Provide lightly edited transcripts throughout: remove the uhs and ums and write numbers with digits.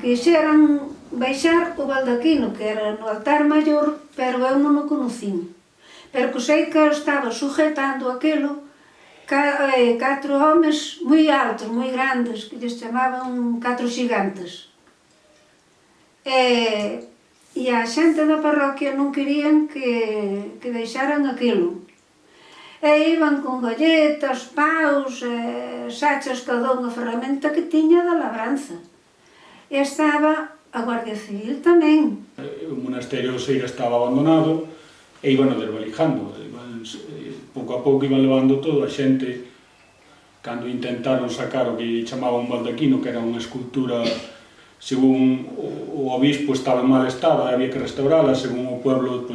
quixeran baixar o baldaquino, que era no altar maior, pero eu non o conocín. Pero que sei que estaba sujetando aquilo 4 homes moi altos, moi grandes, que lles chamaban 4 xigantes. E a xente da parroquia non querían que deixaran aquilo. E iban con galletas, paus, sachas cada unha ferramenta que tiña da labranza. E estaba a Guardia Civil tamén. O monasterio de Oseira estaba abandonado e iban desvalijando. Pouco a pouco iban levando todo a xente. Cando intentaron sacar o que chamaban un baldaquino, que era unha escultura, según o obispo estaba en mal estado, había que restaurala, según o pueblo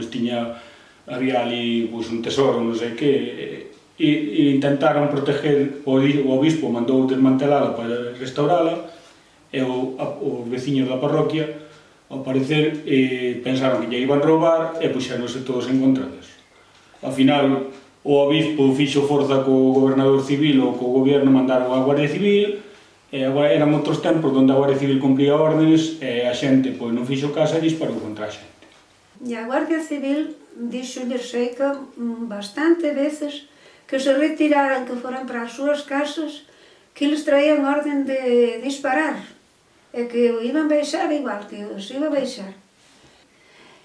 había ali un tesoro, non sei que, e intentaron proteger, o obispo mandou desmantelala para restaurala, e os veciños da parroquia, ao parecer, pensaron que lle iban roubar e puxéronse todos en contra deso. Ao final, o obispo fixo forza co gobernador civil ou co goberno, mandaron a Guardia Civil, e eran outros tempos onde a Guardia Civil cumpría órdenes e a xente non fixo caso e disparou contra a xente. E a Guardia Civil dixolles sei que bastante veces que se retiraran, que foran para as súas casas, que eles traían orden de disparar e que o iban baixar igual, que os iba a baixar.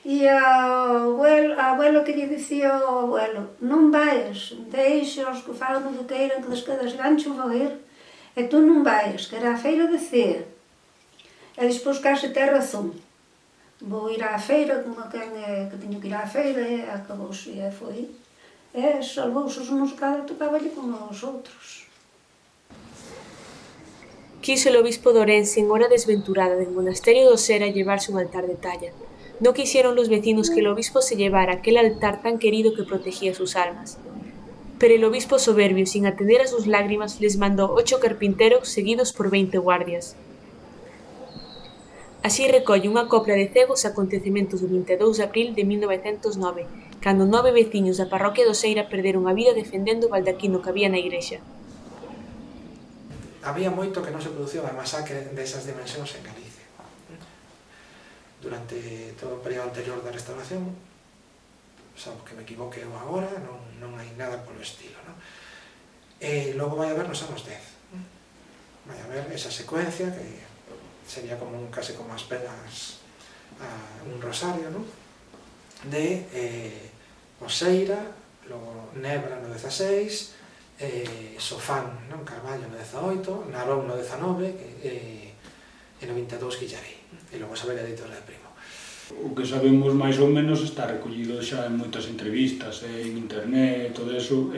E o abuelo que lle dicía ao abuelo: non vayas, deixaos que fagan o que queiran, que descadas gancho vai ir, e tú non vayas, que era a feira de Cea. E despois case ten razón. Vou ir á feira, como quen que teño que ir á feira, e acabouse, e foi. E salvouse os uns cada tocáballe como os outros. Quiso el obispo de Orense, en hora desventurada del monasterio de Osera, llevarse un altar de talla. No quisieron los vecinos que el obispo se llevara aquel altar tan querido que protegía sus almas. Pero el obispo soberbio, sin atender a sus lágrimas, les mandó 8 carpinteros seguidos por 20 guardias. Así recolle unha copla de cegos acontecementos do 22 de abril de 1909, cando 9 veciños da parroquia de Oseira perderon a vida defendendo o baldaquino que había na igrexa. Había moito que non se producía unha masacre desas dimensións en Galicia. Durante todo o período anterior da restauración, salvo que me equivoque eu agora, non hai nada polo estilo. E logo vai haber nos anos 10. Vai haber esa secuencia que sería case como as pegas a un rosario, de Oseira, logo Nebra no 16, Sofán, Carballo no 18, Narón no 19 e no 22 Guillarei, e logo saber a editora de Primo. O que sabemos máis ou menos está recollido xa en moitas entrevistas, en internet, todo eso,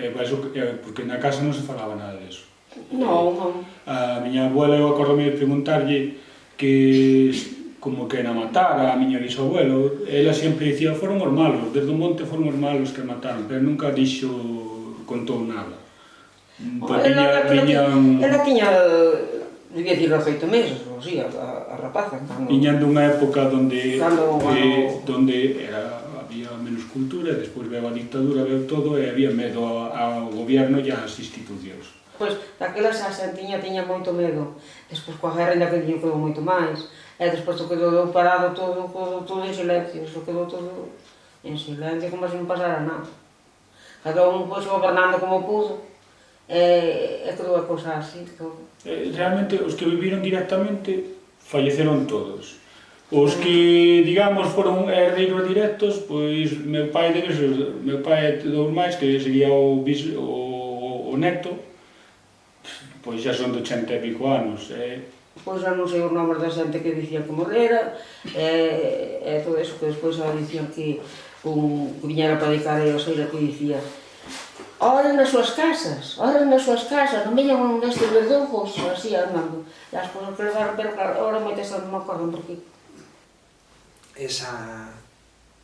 porque na casa non se falaba nada deso. Non. A miña abuela, eu acordome de preguntarlle que como que era matar a miña bisabuelo, ela sempre dicía foron os malos, desde o monte foron os malos que mataron, pero nunca contou nada. Ela tiña, debía decir 18 meses, ou así, a rapaza. Viñan dunha época onde había menos cultura, e despois veo a dictadura, veo todo, e había medo ao goberno e ás institucións. Pois, daquela xa tiña moito medo. Despois, coa guerra, ainda que quedou moito máis. E despois quedou parado todo en silencio. Quedou todo en silencio, como se non pasara nada. Cada un foi gobernando como pudo. E quedou a cousa así. Realmente, os que viviron directamente falleceron todos. Os que, digamos, foron herdeiros directos, pois, meu pai e dous máis, que sería o neto, pois xa son de 80 e pico anos. Pois xa non sei os nomes da xente que dicían que morrera, e todo eso, que despois xa dicían que viñera para dedicar a Oseira, que dicía: oren nas súas casas, non veñan nestes verdugos, así andando. E as cousas que levaron, pero claro, ahora moitas non me acordan porque... Esa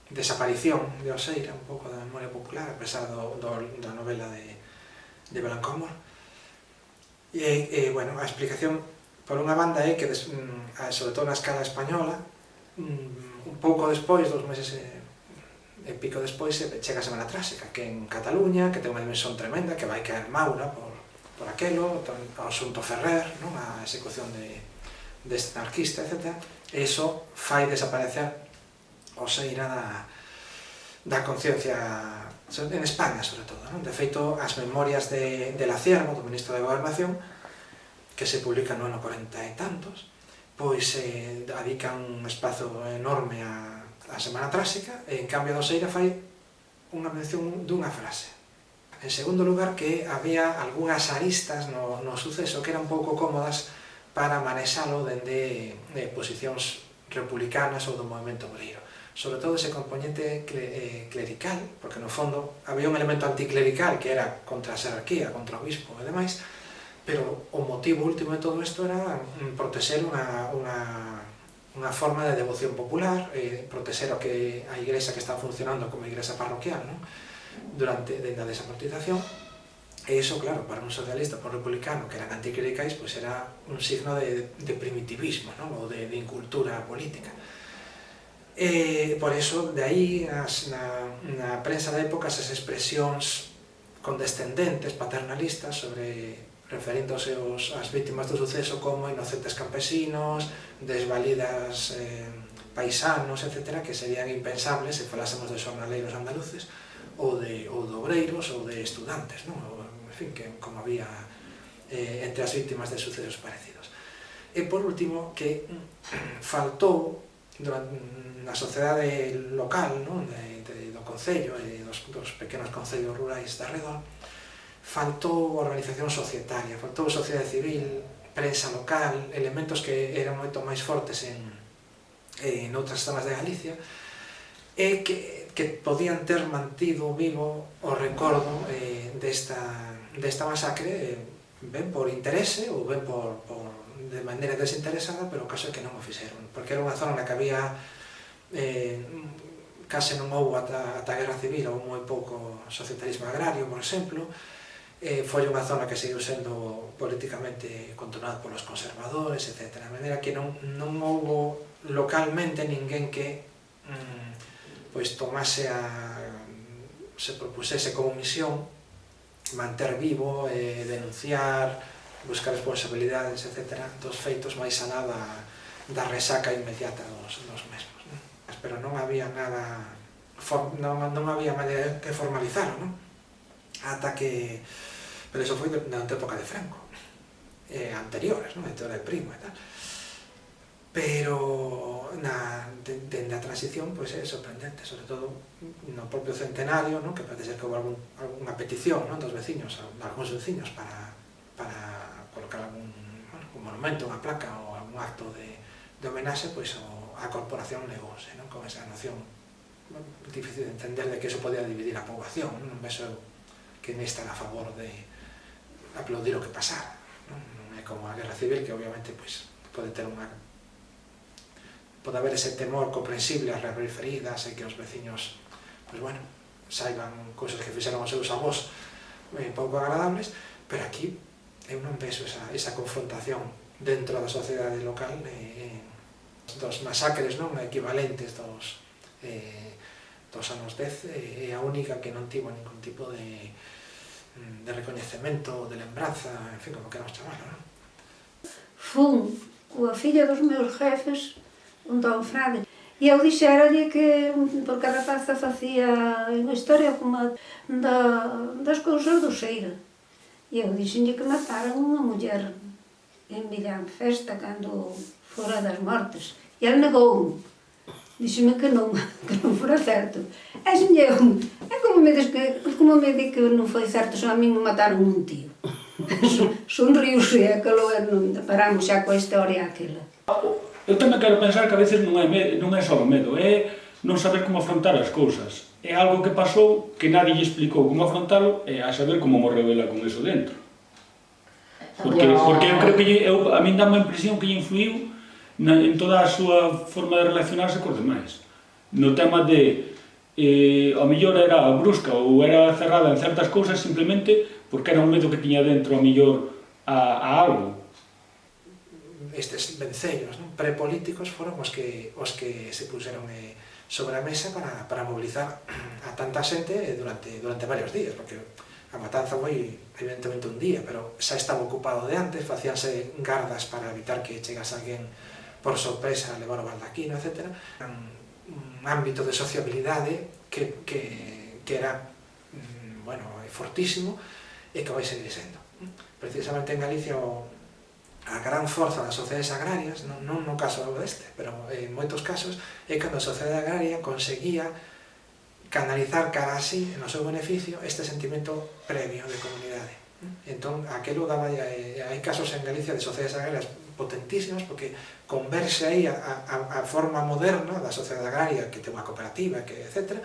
desaparición de Oseira, un pouco da memoria popular, a pesar da novela de Belancómor. E, bueno, a explicación, por unha banda, é que, sobre todo na escala española, un pouco despois, 2 meses e pico despois, chega a Semana Trásica, que en Cataluña, que ten unha dimensión tremenda, que vai caer Maura por aquelo, o asunto Ferrer, a execución de deste anarquista, etc. E iso fai desaparecer Oseira da conciencia en España, sobre todo, non? De feito, as memorias de la Ciervo, do ministro de Gobernación, que se publican no ano 40 e tantos, pois dedican un espazo enorme á Semana Tráxica, e en cambio Oseira fai unha mención dunha frase. En segundo lugar, que había algunhas aristas no suceso que eran pouco cómodas para manexalo dende posicións republicanas ou do movimento obreiro. Sobre todo ese componente clerical, porque no fondo había un elemento anticlerical que era contra a xerarquía, contra o obispo e demais, pero o motivo último de todo isto era protexer unha forma de devoción popular, protexer o que a igrexa que estaba funcionando como igrexa parroquial, non? Durante a desamortización. E iso, claro, para un socialista, para un republicano que eran anticlericais, pois era un signo de primitivismo, non? Ou de incultura política. E por iso, de aí, na prensa da época, esas expresións condescendentes, paternalistas, referindo-se ás vítimas do suceso como inocentes campesinos, desvalidas paisanos, etc., que serían impensables se falásemos de xornaleiros andaluces, ou de obreiros, ou de estudantes, non? En fin, que como había entre as vítimas de sucesos parecidos. E por último, que faltou na sociedade local, non? Do concello e dos pequenos concellos rurais de arredor, faltou organización societaria, faltou sociedade civil, prensa local, elementos que eran moito máis fortes en outras zonas de Galicia, e que podían ter mantido vivo o recordo desta masacre, ben por interese ou ben de maneira desinteresada, pero o caso é que non o fixeron, porque era unha zona na que había case non houve ata a Guerra Civil ou moi pouco societarismo agrario, por exemplo. Foi unha zona que seguiu sendo políticamente controlada polos conservadores, etc. De maneira que non houve localmente ninguén que pois tomase se propusese como misión manter vivo, denunciar, buscar responsabilidades, etc., dos feitos máis alá da resaca inmediata dos mesmos, non? Pero non había nada, non había maneira de formalizarlo, non? Ata que, pero iso foi durante a época de Franco, anteriores, non? Entre o Primo e tal. Pero dende a transición pois é sorprendente, sobre todo no propio centenario, non? Que parece ser que houve algunha petición, non? Dos veciños, algúns veciños para colocar algún monumento, unha placa ou algún acto de homenaxe, pois a corporación negouse, non? Con esa noción difícil de entender de que iso podía dividir a poboación, non vexo que nem estar a favor de aplaudir o que pasara, non é como a Guerra Civil, que obviamente pois pode ter pode haber ese temor comprensible a reabrir feridas e que os veciños, pois bueno, saiban cousas que fixeron os seus avós pouco agradables, pero aquí eu non vexo esa confrontación dentro da sociedade local dos masacres, non? Equivalentes dos anos 10, é a única que non tivo ningún tipo de recoñecemento, de lembranza, en fin, como queramos chamarlo, non? Fun coa filla dos meus jefes, un don Frade, e eu dixeralle que, porque a rapaza facía unha historia como das cousas do Xeira. E eu dixenlle que mataran unha muller en Millán Festa, cando fora das mortes. E ele negou-me. Dixeme que non fora certo. E dixenlle eu, como me di que non foi certo, só a mí me mataron un tío. Sonriuse aquilo e non paramos xa coa historia aquela. Eu tamén quero pensar que a veces non é só o medo, é non saber como afrontar as cousas. É algo que pasou, que nadie lle explicou como afrontalo, e a saber como morreu ela con eso dentro. Porque eu creo que a min dá unha impresión que lle influiu en toda a súa forma de relacionarse cos demais. No tema de, ao mellor era brusca ou era cerrada en certas cousas simplemente porque era un medo que tiña dentro, ao mellor, a algo. Estes vencellos prepolíticos foron os que se puseron sobre a mesa para mobilizar a tanta xente durante varios días, porque A matanza foi evidentemente un día, pero xa estaba ocupado de antes, facíanse gardas para evitar que chegase alguén por sorpresa a levar o baldaquino, etc. Un ámbito de sociabilidade que era, bueno, fortísimo e que vai seguir sendo. Precisamente en Galicia a gran forza das sociedades agrarias, non no caso deste, pero en moitos casos, é cando a sociedade agraria conseguía canalizar cara a sí, no seu beneficio, este sentimento previo de comunidade. Entón, aquelo daba, hai casos en Galicia de sociedades agrarias potentísimas, porque converse aí a forma moderna da sociedade agraria, que ten unha cooperativa, etc.,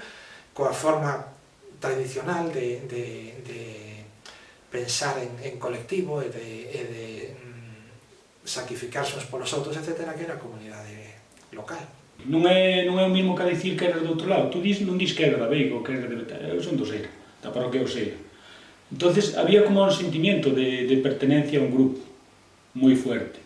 coa forma tradicional de pensar en colectivo e de sacrificarse uns polos outros, etc., que era a comunidade local. Non é o mismo que dicir que eres do outro lado. Tú non dis que eres da Veiga ou que eres de Betania. Eu son do Seira, da parroquia do Seira. Entonces había como un sentimiento de pertenencia a un grupo moi fuerte.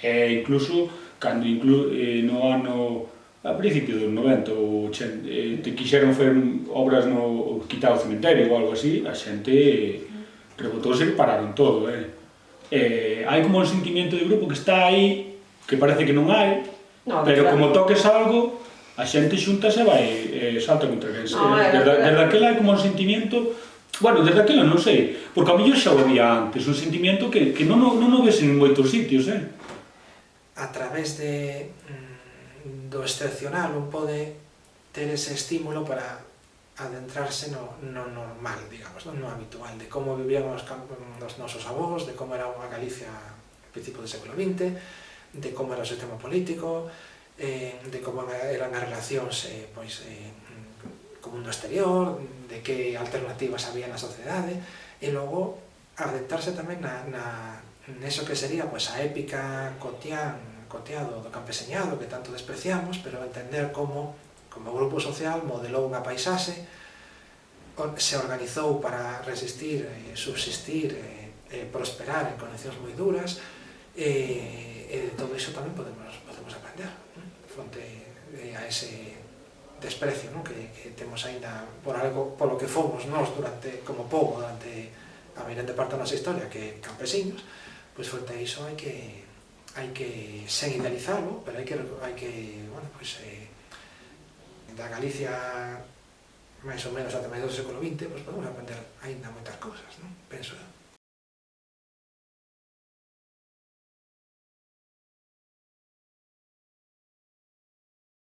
Incluso, cando no ano, a principio dos 90 ou 80, te quixeron fer obras no quitado cementerio ou algo así, a xente rebotouse e pararon todo. Hai como un sentimiento de grupo que está aí, que parece que non hai, pero como toques algo, a xente xúntase e vai salta contra quen. Desde aquela hai como un sentimiento, bueno, desde aquela non sei, porque a mellor xa o había antes, un sentimiento que non o ves en moitos sitios. A través do excepcional un pode ter ese estímulo para adentrarse no normal, digamos, no habitual, de como vivían os nosos avós, de como era unha Galicia a principios do século XX, de como era o sistema político, de como eran as relacións co mundo exterior, de que alternativas había na sociedade, e logo adentrarse tamén neso que sería a épica coteado do campeseñado que tanto despreciamos, pero entender como grupo social modelou unha paisaxe, se organizou para resistir, subsistir e prosperar en condicións moi duras, e de todo iso tamén podemos aprender fronte a ese desprecio que temos aínda por algo polo que fomos nós como pobo durante a meirande parte da nosa historia, que campesiños, pois fronte a iso hai que sen idealizarlo, pero hai que da Galicia máis ou menos ata mediados do século XX, pois podemos aprender aínda moitas cousas, penso eu.